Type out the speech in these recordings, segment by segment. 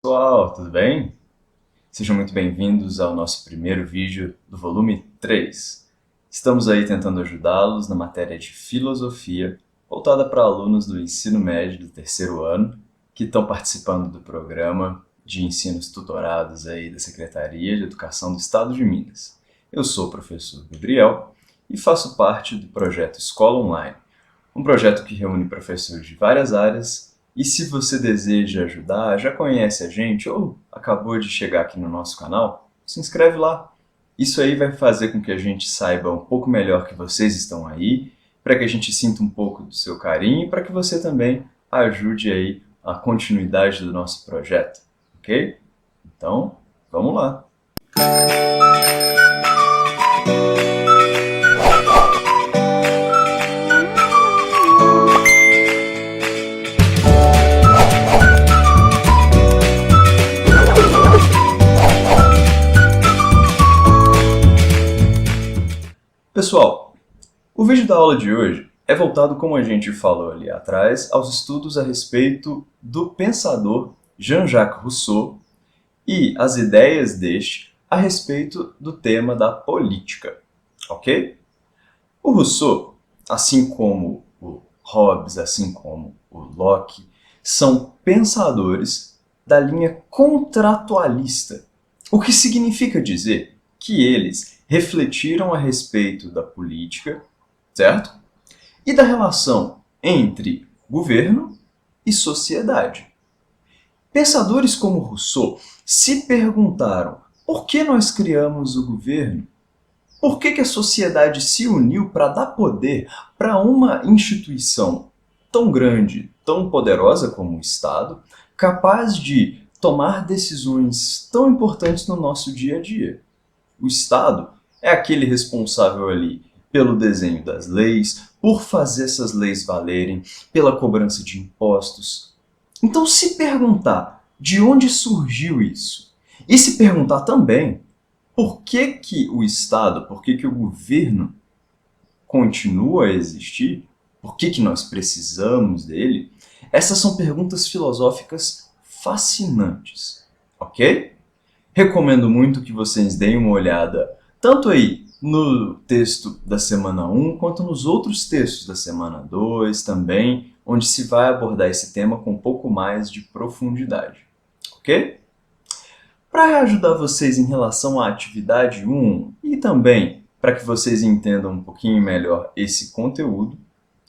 Pessoal, tudo bem? Sejam muito bem-vindos ao nosso primeiro vídeo do volume 3. Estamos aí tentando ajudá-los na matéria de filosofia, voltada para alunos do ensino médio do terceiro ano, que estão participando do programa de ensinos tutorados aí da Secretaria de Educação do Estado de Minas. Eu sou o professor Gabriel e faço parte do projeto Escola Online, um projeto que reúne professores de várias áreas. E se você deseja ajudar, já conhece a gente ou acabou de chegar aqui no nosso canal, se inscreve lá. Isso aí vai fazer com que a gente saiba um pouco melhor que vocês estão aí, para que a gente sinta um pouco do seu carinho e para que você também ajude aí a continuidade do nosso projeto, ok? Então, vamos lá! Pessoal, o vídeo da aula de hoje é voltado, como a gente falou ali atrás, aos estudos a respeito do pensador Jean-Jacques Rousseau e as ideias deste a respeito do tema da política, ok? O Rousseau, assim como o Hobbes, assim como o Locke, são pensadores da linha contratualista, o que significa dizer que eles refletiram a respeito da política, certo? E da relação entre governo e sociedade. Pensadores como Rousseau se perguntaram por que nós criamos o governo? Por que a sociedade se uniu para dar poder para uma instituição tão grande, tão poderosa como o Estado, capaz de tomar decisões tão importantes no nosso dia a dia? O Estado é aquele responsável ali pelo desenho das leis, por fazer essas leis valerem, pela cobrança de impostos. Então, se perguntar de onde surgiu isso, e se perguntar também por que o Estado, por que o governo continua a existir, por que nós precisamos dele, essas são perguntas filosóficas fascinantes, ok? Recomendo muito que vocês deem uma olhada tanto aí no texto da semana 1, quanto nos outros textos da semana 2 também, onde se vai abordar esse tema com um pouco mais de profundidade, ok? Para ajudar vocês em relação à atividade 1 e também para que vocês entendam um pouquinho melhor esse conteúdo,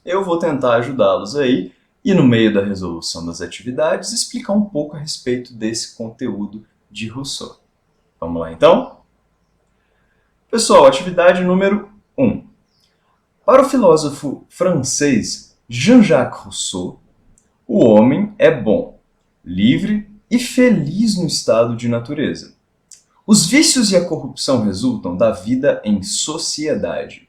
eu vou tentar ajudá-los aí e no meio da resolução das atividades explicar um pouco a respeito desse conteúdo de Rousseau. Vamos lá então? Pessoal, atividade número 1. Para o filósofo francês Jean-Jacques Rousseau, o homem é bom, livre e feliz no estado de natureza. Os vícios e a corrupção resultam da vida em sociedade.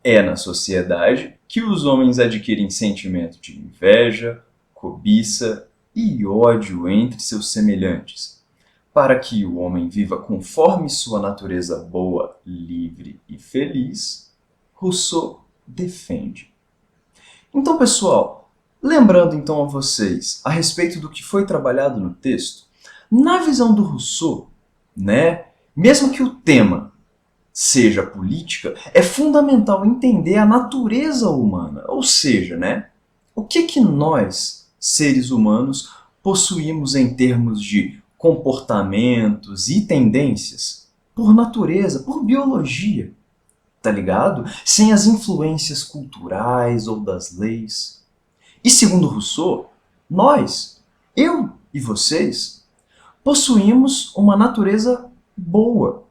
É na sociedade que os homens adquirem sentimento de inveja, cobiça e ódio entre seus semelhantes. Para que o homem viva conforme sua natureza boa, livre e feliz, Rousseau defende. Então, pessoal, lembrando então a vocês a respeito do que foi trabalhado no texto, na visão do Rousseau, mesmo que o tema seja política, é fundamental entender a natureza humana, ou seja, o que nós, seres humanos, possuímos em termos de comportamentos e tendências por natureza, por biologia, tá ligado? Sem as influências culturais ou das leis. E segundo Rousseau, nós, eu e vocês, possuímos uma natureza boa.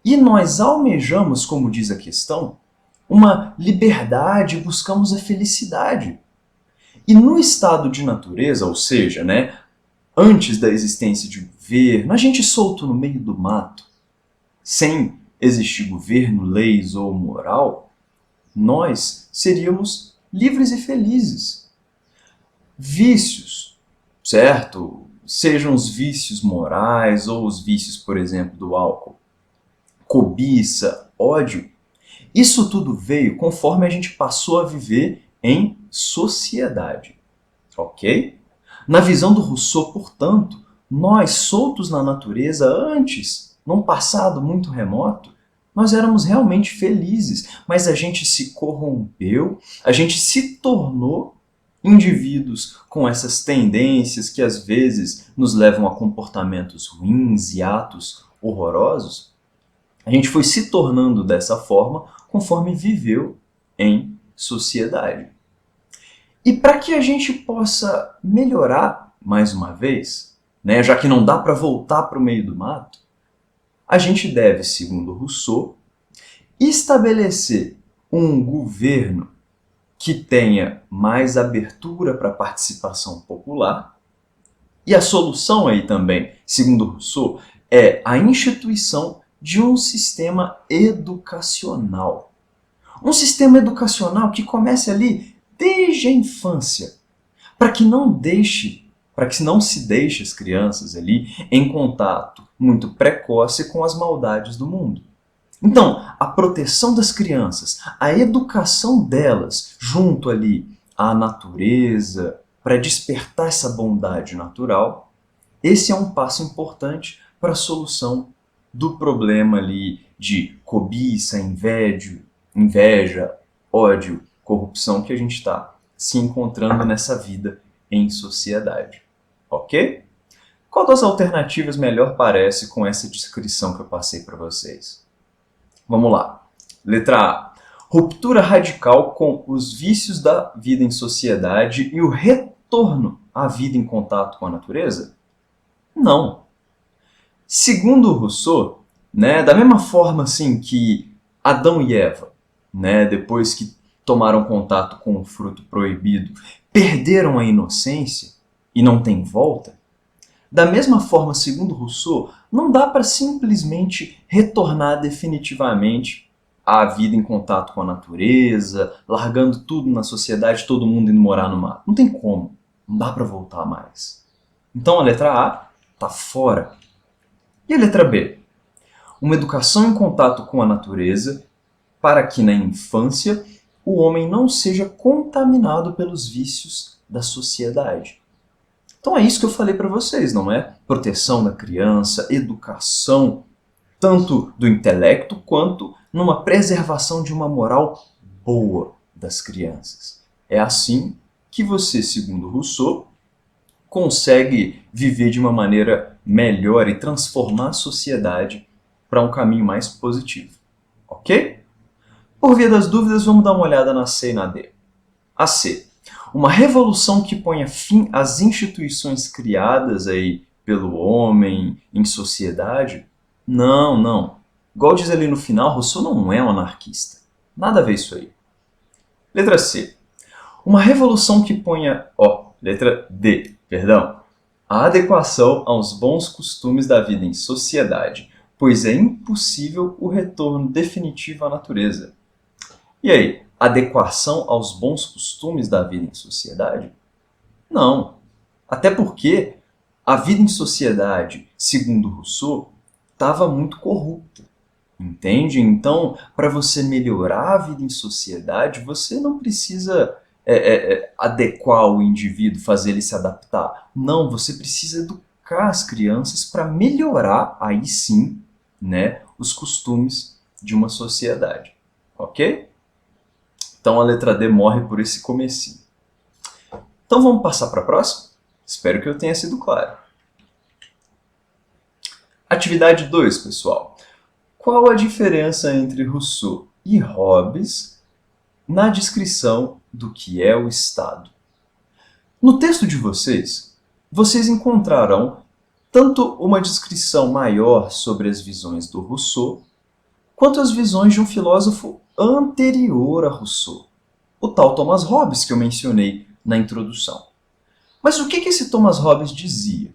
E nós almejamos, como diz a questão, uma liberdade, buscamos a felicidade. E no estado de natureza, ou seja, antes da existência de governo, a gente solto no meio do mato, sem existir governo, leis ou moral, nós seríamos livres e felizes. Vícios, certo? Sejam os vícios morais ou os vícios, por exemplo, do álcool, cobiça, ódio, isso tudo veio conforme a gente passou a viver em sociedade, ok? Na visão do Rousseau, portanto, Nós, soltos na natureza, antes, num passado muito remoto, nós éramos realmente felizes, mas a gente se corrompeu, a gente se tornou indivíduos com essas tendências que às vezes nos levam a comportamentos ruins e atos horrorosos. A gente foi se tornando dessa forma conforme viveu em sociedade. E para que a gente possa melhorar mais uma vez, né, já que não dá para voltar para o meio do mato, a gente deve, segundo Rousseau, estabelecer um governo que tenha mais abertura para a participação popular. E a solução aí também, segundo Rousseau, é a instituição de um sistema educacional. Um sistema educacional que comece ali desde a infância, para que não se deixe as crianças ali em contato muito precoce com as maldades do mundo. Então, a proteção das crianças, a educação delas junto ali à natureza, para despertar essa bondade natural, esse é um passo importante para a solução do problema ali de cobiça, inveja, ódio, corrupção que a gente está se encontrando nessa vida em sociedade. Ok? Qual das alternativas melhor parece com essa descrição que eu passei para vocês? Vamos lá. Letra A. Ruptura radical com os vícios da vida em sociedade e o retorno à vida em contato com a natureza? Não. Segundo Rousseau, né, da mesma forma assim que Adão e Eva, né, depois que tomaram contato com o fruto proibido, perderam a inocência e não tem volta, da mesma forma, segundo Rousseau, não dá para simplesmente retornar definitivamente à vida em contato com a natureza, largando tudo na sociedade, todo mundo indo morar no mato. Não tem como. Não dá para voltar mais. Então a letra A está fora. E a letra B? Uma educação em contato com a natureza para que na infância o homem não seja contaminado pelos vícios da sociedade. Então é isso que eu falei para vocês, não é? Proteção da criança, educação, tanto do intelecto quanto numa preservação de uma moral boa das crianças. É assim que você, segundo Rousseau, consegue viver de uma maneira melhor e transformar a sociedade para um caminho mais positivo. Ok? Por via das dúvidas, vamos dar uma olhada na C e na D. A C. Uma revolução que ponha fim às instituições criadas aí pelo homem em sociedade? Não, não. Igual diz ali no final, Rousseau não é um anarquista. Nada a ver isso aí. Letra C. Uma revolução que ponha... letra D, perdão. A adequação aos bons costumes da vida em sociedade, pois é impossível o retorno definitivo à natureza. E aí, adequação aos bons costumes da vida em sociedade? Não. Até porque a vida em sociedade, segundo Rousseau, estava muito corrupta. Entende? Então, para você melhorar a vida em sociedade, você não precisa adequar o indivíduo, fazer ele se adaptar. Não, você precisa educar as crianças para melhorar, aí sim, né, os costumes de uma sociedade. Ok? Então a letra D morre por esse comecinho. Então vamos passar para a próxima? Espero que eu tenha sido claro. Atividade 2, pessoal. Qual a diferença entre Rousseau e Hobbes na descrição do que é o Estado? No texto de vocês encontrarão tanto uma descrição maior sobre as visões do Rousseau, quanto as visões de um filósofo anterior a Rousseau, o tal Thomas Hobbes que eu mencionei na introdução. Mas o que esse Thomas Hobbes dizia?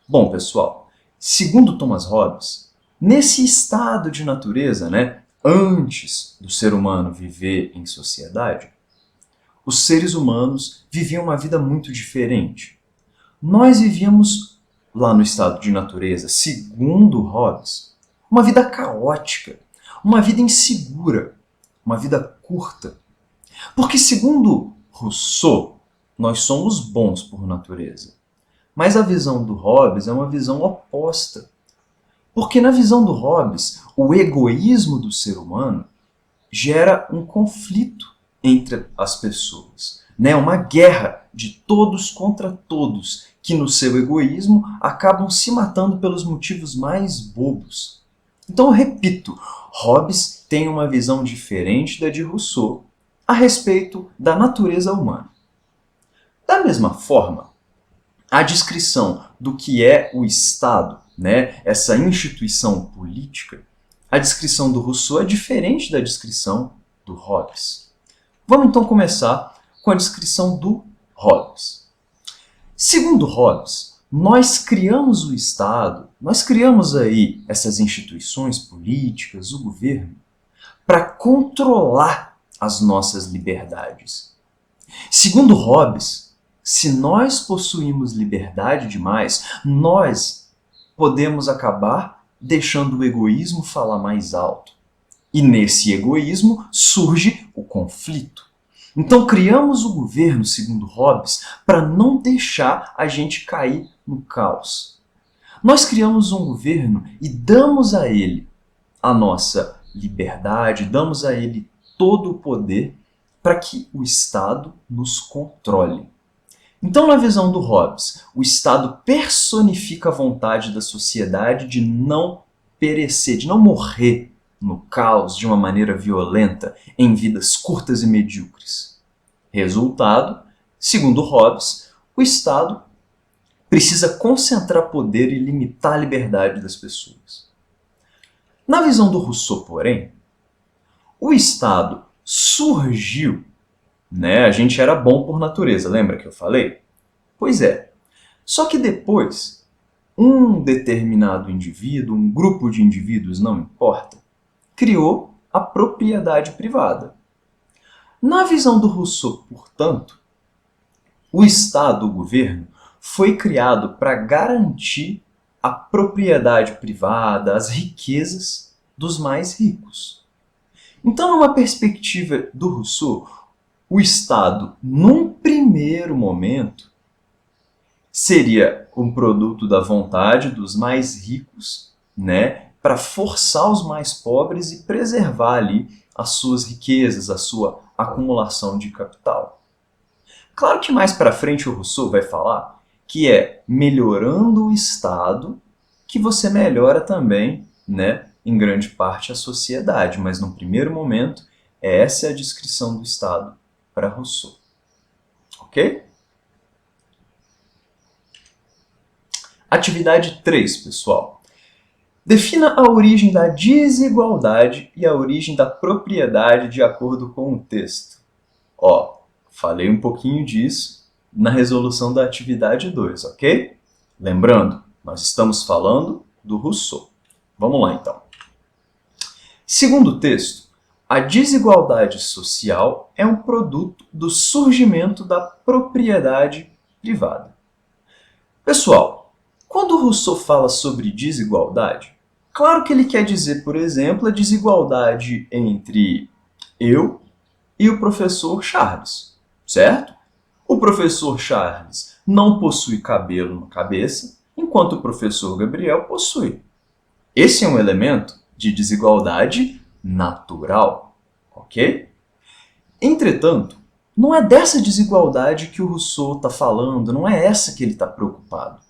Bom, pessoal, segundo Thomas Hobbes, nesse estado de natureza, né, antes do ser humano viver em sociedade, os seres humanos viviam uma vida muito diferente. Nós vivíamos lá no estado de natureza, segundo Hobbes, uma vida caótica, uma vida insegura, uma vida curta. Porque, segundo Rousseau, nós somos bons por natureza. Mas a visão do Hobbes é uma visão oposta. Porque na visão do Hobbes, o egoísmo do ser humano gera um conflito entre as pessoas, né? Uma guerra de todos contra todos, que no seu egoísmo acabam se matando pelos motivos mais bobos. Então eu repito, Hobbes tem uma visão diferente da de Rousseau a respeito da natureza humana. Da mesma forma, a descrição do que é o Estado, né, essa instituição política, a descrição do Rousseau é diferente da descrição do Hobbes. Vamos então começar com a descrição do Hobbes. Segundo Hobbes, nós criamos o Estado, nós criamos aí essas instituições políticas, o governo, para controlar as nossas liberdades. Segundo Hobbes, se nós possuímos liberdade demais, nós podemos acabar deixando o egoísmo falar mais alto. E nesse egoísmo surge o conflito. Então criamos o governo, segundo Hobbes, para não deixar a gente cair no caos. Nós criamos um governo e damos a ele a nossa liberdade, damos a ele todo o poder para que o Estado nos controle. Então, na visão do Hobbes, o Estado personifica a vontade da sociedade de não perecer, de não morrer no caos de uma maneira violenta em vidas curtas e medíocres. Resultado, segundo Hobbes, o Estado precisa concentrar poder e limitar a liberdade das pessoas. Na visão do Rousseau, porém, o Estado surgiu, né? A gente era bom por natureza, lembra que eu falei? Pois é. Só que depois, um determinado indivíduo, um grupo de indivíduos, não importa, criou a propriedade privada. Na visão do Rousseau, portanto, o Estado, o governo, foi criado para garantir a propriedade privada, as riquezas dos mais ricos. Então, numa perspectiva do Rousseau, o Estado, num primeiro momento, seria um produto da vontade dos mais ricos, né, para forçar os mais pobres e preservar ali as suas riquezas, a sua acumulação de capital. Claro que mais para frente o Rousseau vai falar que é melhorando o Estado que você melhora também, né, em grande parte a sociedade, mas no primeiro momento essa é a descrição do Estado para Rousseau. Ok? Atividade 3, pessoal. Defina a origem da desigualdade e a origem da propriedade de acordo com o texto. Ó, falei um pouquinho disso na resolução da atividade 2, ok? Lembrando, nós estamos falando do Rousseau. Vamos lá, então. Segundo o texto, a desigualdade social é um produto do surgimento da propriedade privada. Pessoal, quando Rousseau fala sobre desigualdade, claro que ele quer dizer, por exemplo, a desigualdade entre eu e o professor Charles, certo? O professor Charles não possui cabelo na cabeça, enquanto o professor Gabriel possui. Esse é um elemento de desigualdade natural, ok? Entretanto, não é dessa desigualdade que o Rousseau está falando, não é essa que ele está preocupado.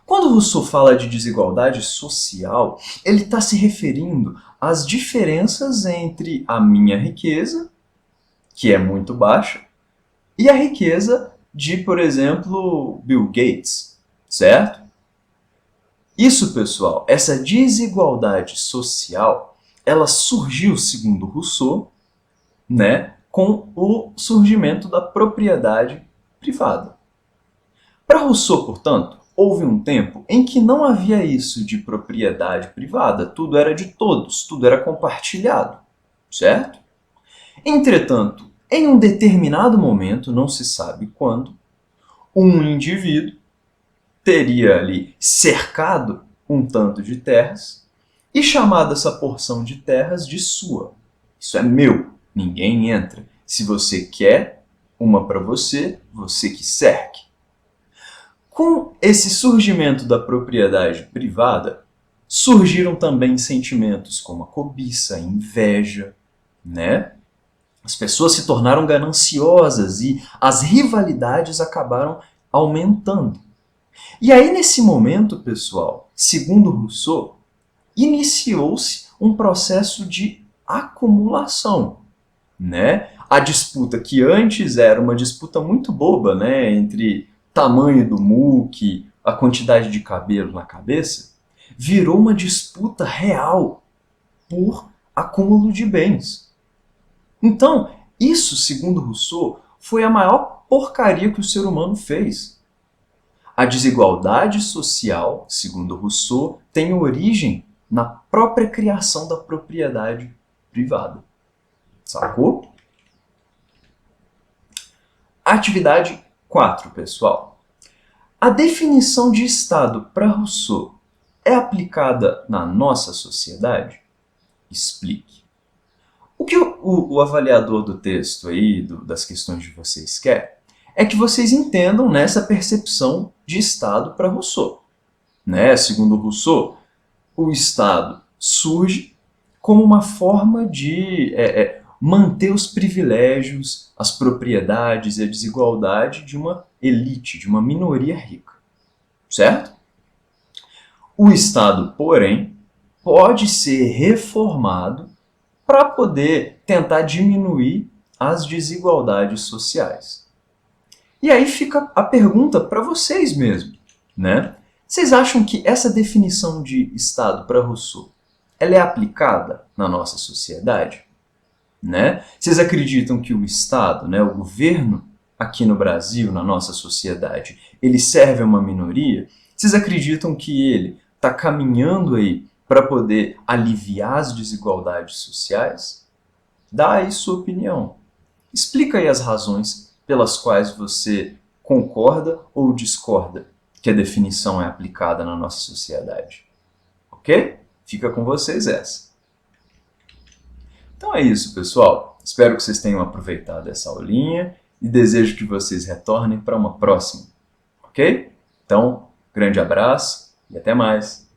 Quando Rousseau fala de desigualdade social, ele está se referindo às diferenças entre a minha riqueza, que é muito baixa, e a riqueza de, por exemplo, Bill Gates, certo? Isso, pessoal, essa desigualdade social, ela surgiu, segundo Rousseau, né, com o surgimento da propriedade privada. Para Rousseau, portanto, houve um tempo em que não havia isso de propriedade privada, tudo era de todos, tudo era compartilhado, certo? Entretanto, em um determinado momento, não se sabe quando, um indivíduo teria ali cercado um tanto de terras e chamado essa porção de terras de sua. Isso é meu, ninguém entra. Se você quer uma para você, você que cerque. Com esse surgimento da propriedade privada, surgiram também sentimentos como a cobiça, a inveja, né? As pessoas se tornaram gananciosas e as rivalidades acabaram aumentando. E aí, nesse momento, pessoal, segundo Rousseau, iniciou-se um processo de acumulação, né? A disputa que antes era uma disputa muito boba, né, entre tamanho do muque, a quantidade de cabelo na cabeça, virou uma disputa real por acúmulo de bens. Então, isso, segundo Rousseau, foi a maior porcaria que o ser humano fez. A desigualdade social, segundo Rousseau, tem origem na própria criação da propriedade privada. Sacou? Atividade 4, pessoal. A definição de Estado para Rousseau é aplicada na nossa sociedade? Explique. O que o avaliador do texto aí, das questões de vocês quer, é que vocês entendam nessa percepção de Estado para Rousseau. Né? Segundo Rousseau, o Estado surge como uma forma de manter os privilégios, as propriedades e a desigualdade de uma elite, de uma minoria rica. Certo? O Estado, porém, pode ser reformado para poder tentar diminuir as desigualdades sociais. E aí fica a pergunta para vocês mesmo, né? Vocês acham que essa definição de Estado para Rousseau, ela é aplicada na nossa sociedade? Né? Vocês acreditam que o Estado, né, o governo aqui no Brasil, na nossa sociedade, ele serve a uma minoria? Vocês acreditam que ele está caminhando aí para poder aliviar as desigualdades sociais? Dá aí sua opinião. Explica aí as razões pelas quais você concorda ou discorda que a definição é aplicada na nossa sociedade. Ok? Fica com vocês essa. Então é isso, pessoal. Espero que vocês tenham aproveitado essa aulinha e desejo que vocês retornem para uma próxima. Ok? Então, grande abraço e até mais.